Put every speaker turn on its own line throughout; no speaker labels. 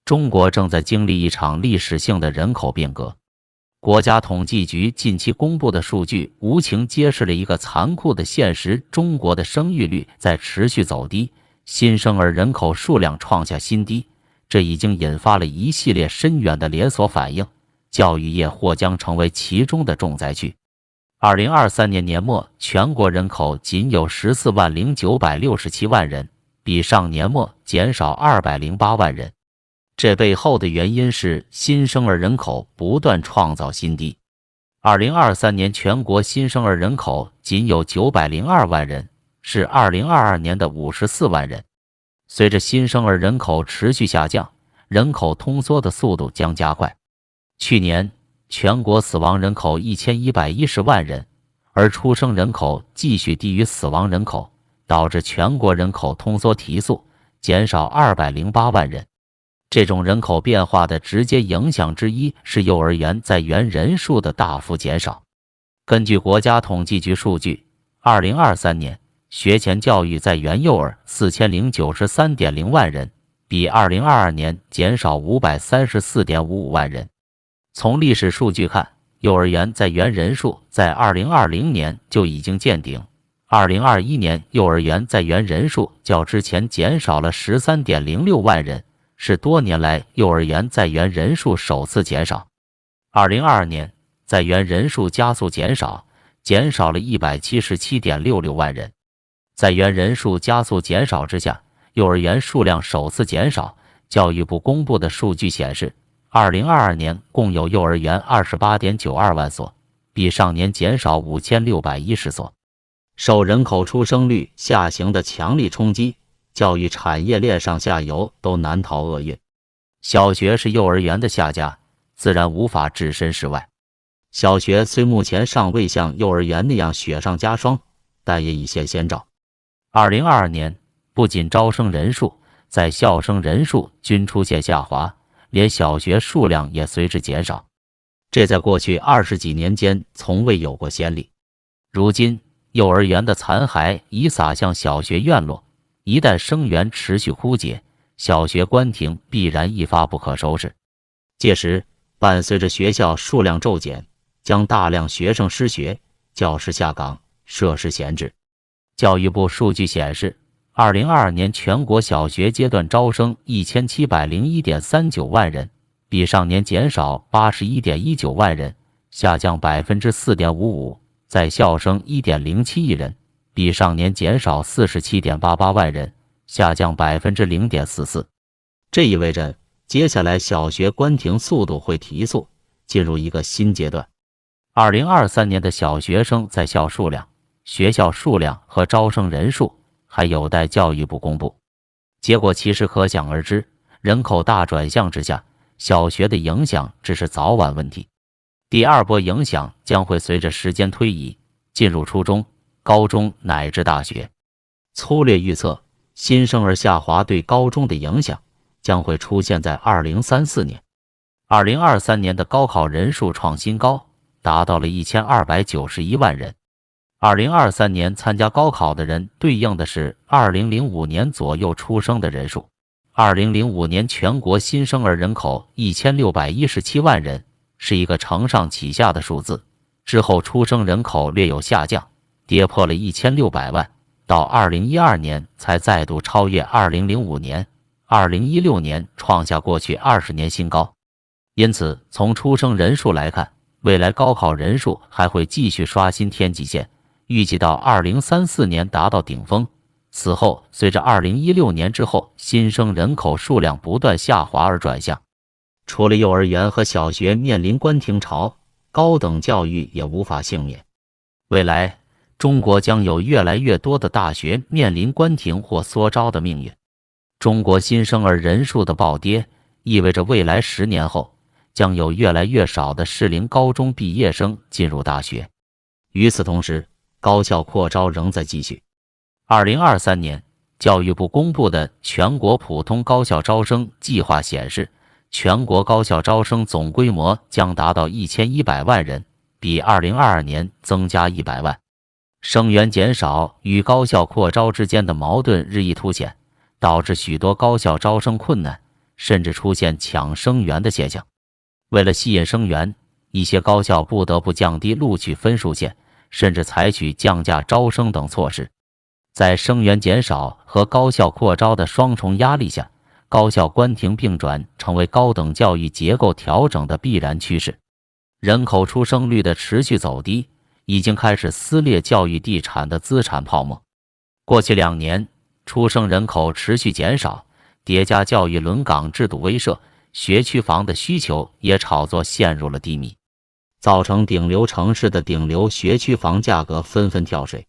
中国正在经历一场历史性的人口变革。国家统计局近期公布的数据无情揭示了一个残酷的现实：中国的生育率在持续走低，新生儿人口数量创下新低，这已经引发了一系列深远的连锁反应，教育业或将成为其中的重灾区。2023年年末，全国人口仅有14.967万人，比上年末减少208万人。这背后的原因是新生儿人口不断创造新低。2023年全国新生儿人口仅有902万人，是2022年的54万人。随着新生儿人口持续下降，人口通缩的速度将加快。去年，全国死亡人口1110万人，而出生人口继续低于死亡人口，导致全国人口通缩提速，减少208万人。这种人口变化的直接影响之一是幼儿园在园人数的大幅减少。根据国家统计局数据，2023年学前教育在园幼儿4093.0万人，比2022年减少534.55万人。从历史数据看，幼儿园在园人数在2020年就已经见顶。2021年幼儿园在园人数较之前减少了13.06万人，是多年来幼儿园在园人数首次减少。2022年在园人数加速减少，减少了177.66万人。在园人数加速减少之下，幼儿园数量首次减少。教育部公布的数据显示，2022年共有幼儿园28.92万所，比上年减少5610所。受人口出生率下行的强力冲击，教育产业链上下游都难逃厄运。小学是幼儿园的下家，自然无法置身事外。小学虽目前尚未像幼儿园那样雪上加霜，但也已现先兆。2022年，不仅招生人数，在校生人数均出现下滑，连小学数量也随之减少。这在过去20几年间从未有过先例。如今，幼儿园的残骸已洒向小学院落，一旦生源持续枯竭，小学关停必然一发不可收拾。届时，伴随着学校数量骤减，将大量学生失学，教师下岗，设施闲置。教育部数据显示，2022年全国小学阶段招生1701.39万人，比上年减少81.19万人，下降4.55%。在校生1.07亿人，比上年减少47.88万人，下降0.44%。这意味着接下来小学关停速度会提速，进入一个新阶段。2023年的小学生在校数量、学校数量和招生人数还有待教育部公布。结果其实可想而知，人口大转向之下，小学的影响只是早晚问题。第二波影响将会随着时间推移，进入初中、高中乃至大学。粗略预测，新生儿下滑对高中的影响将会出现在2034年。2023年的高考人数创新高，达到了1291万人。2023年参加高考的人对应的是2005年左右出生的人数。2005年全国新生儿人口1617万人，是一个承上启下的数字，之后出生人口略有下降，跌破了1600万，到2012年才再度超越2005年，2016年创下过去20年新高。因此，从出生人数来看，未来高考人数还会继续刷新天际线，预计到2034年达到顶峰。此后，随着2016年之后新生人口数量不断下滑而转向。除了幼儿园和小学面临关停潮，高等教育也无法幸免。未来，中国将有越来越多的大学面临关停或缩招的命运。中国新生儿人数的暴跌，意味着未来10年后，将有越来越少的适龄高中毕业生进入大学。与此同时，高校扩招仍在继续。2023年，教育部公布的全国普通高校招生计划显示，全国高校招生总规模将达到1100万人，比2022年增加100万。生源减少与高校扩招之间的矛盾日益凸显，导致许多高校招生困难，甚至出现抢生源的现象。为了吸引生源，一些高校不得不降低录取分数线，甚至采取降价招生等措施。在生源减少和高校扩招的双重压力下，高校关停并转成为高等教育结构调整的必然趋势。人口出生率的持续走低，已经开始撕裂教育地产的资产泡沫。过去2年，出生人口持续减少，叠加教育轮岗制度威慑，学区房的需求也炒作陷入了低迷，造成顶流城市的顶流学区房价格纷纷跳水。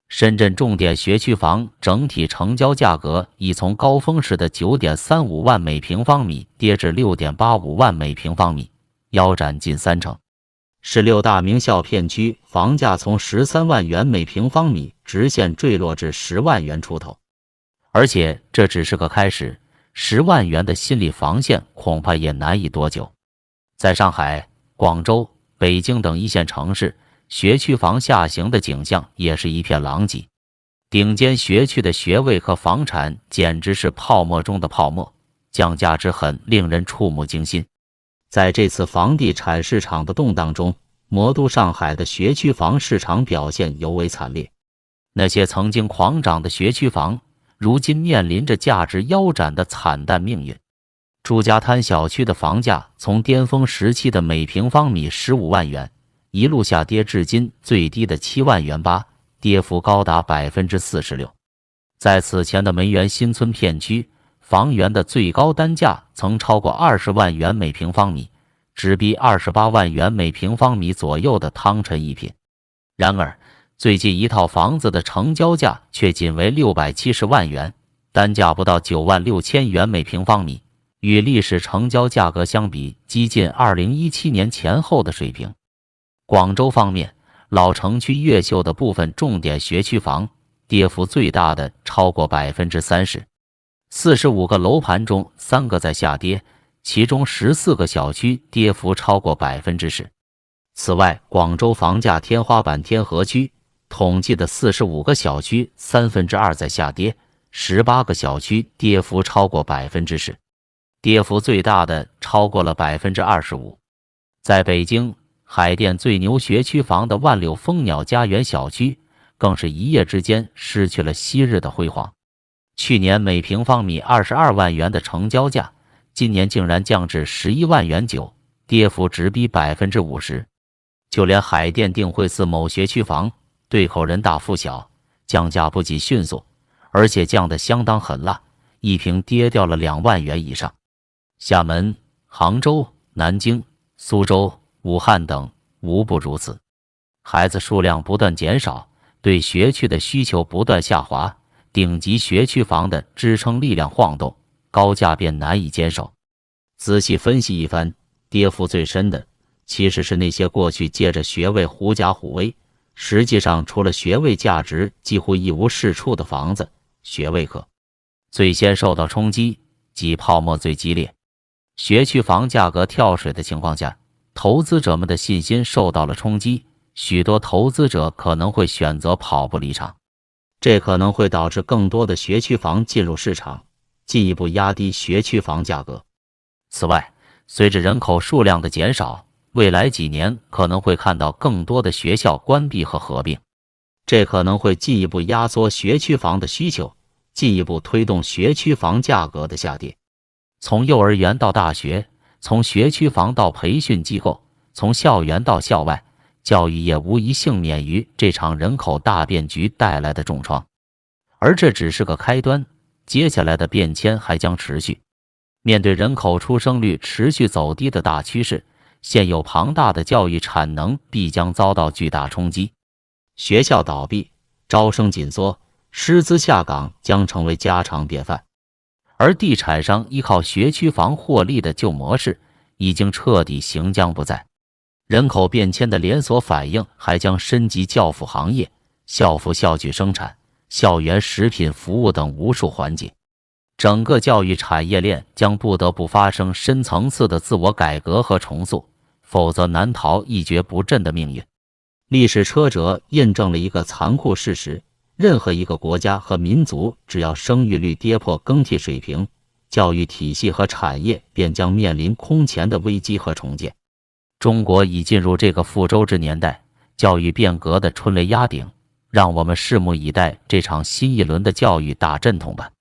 深圳重点学区房整体成交价格已从高峰时的 9.35 万每平方米跌至 6.85 万每平方米，腰斩近30%。16大名校片区房价从13万元每平方米直线坠落至10万元出头。而且这只是个开始，10万元的心理防线恐怕也难以多久。在上海、广州、北京等一线城市，学区房下行的景象也是一片狼藉。顶尖学区的学位和房产简直是泡沫中的泡沫，降价之狠令人触目惊心。在这次房地产市场的动荡中，魔都上海的学区房市场表现尤为惨烈。那些曾经狂涨的学区房，如今面临着价值腰斩的惨淡命运。朱家滩小区的房价从巅峰时期的每平方米15万元，一路下跌至今最低的7万元8，跌幅高达 46%。在此前的梅园新村片区，房源的最高单价曾超过20万元每平方米，直逼28万元每平方米左右的汤臣一品。然而，最近一套房子的成交价却仅为670万元，单价不到9万6千元每平方米，与历史成交价格相比，接近2017年前后的水平。广州方面，老城区越秀的部分重点学区房跌幅最大的超过 30%，45个楼盘中3个在下跌，其中14个小区跌幅超过 10%。此外，广州房价天花板天河区统计的45个小区2/3在下跌，18个小区跌幅超过 10%， 跌幅最大的超过了 25%。在北京，海淀最牛学区房的万柳蜂鸟家园小区更是一夜之间失去了昔日的辉煌。去年每平方米22万元的成交价，今年竟然降至11万元9，跌幅直逼 50%。 就连海淀定慧寺某学区房对口人大附小，降价不仅迅速，而且降得相当狠辣，一平跌掉了2万元以上。厦门、杭州、南京、苏州、武汉等无不如此。孩子数量不断减少，对学区的需求不断下滑，顶级学区房的支撑力量晃动，高价便难以坚守。仔细分析一番，跌幅最深的其实是那些过去借着学位狐假虎威，实际上除了学位价值几乎一无是处的房子、学位课。最先受到冲击即泡沫最激烈，学区房价格跳水的情况下，投资者们的信心受到了冲击，许多投资者可能会选择跑步离场，这可能会导致更多的学区房进入市场，进一步压低学区房价格。此外，随着人口数量的减少，未来几年可能会看到更多的学校关闭和合并，这可能会进一步压缩学区房的需求，进一步推动学区房价格的下跌。从幼儿园到大学，从学区房到培训机构，从校园到校外，教育业无一幸免于这场人口大变局带来的重创。而这只是个开端，接下来的变迁还将持续。面对人口出生率持续走低的大趋势，现有庞大的教育产能必将遭到巨大冲击，学校倒闭，招生紧缩，师资下岗将成为家常便饭。而地产商依靠学区房获利的旧模式已经彻底行将不再。人口变迁的连锁反应还将深及教辅行业、校服校具生产、校园食品服务等无数环节。整个教育产业链将不得不发生深层次的自我改革和重塑，否则难逃一蹶不振的命运。历史车辙印证了一个残酷事实，任何一个国家和民族只要生育率跌破更替水平，教育体系和产业便将面临空前的危机和重建。中国已进入这个复周之年代，教育变革的春雷压顶，让我们拭目以待这场新一轮的教育大阵痛吧。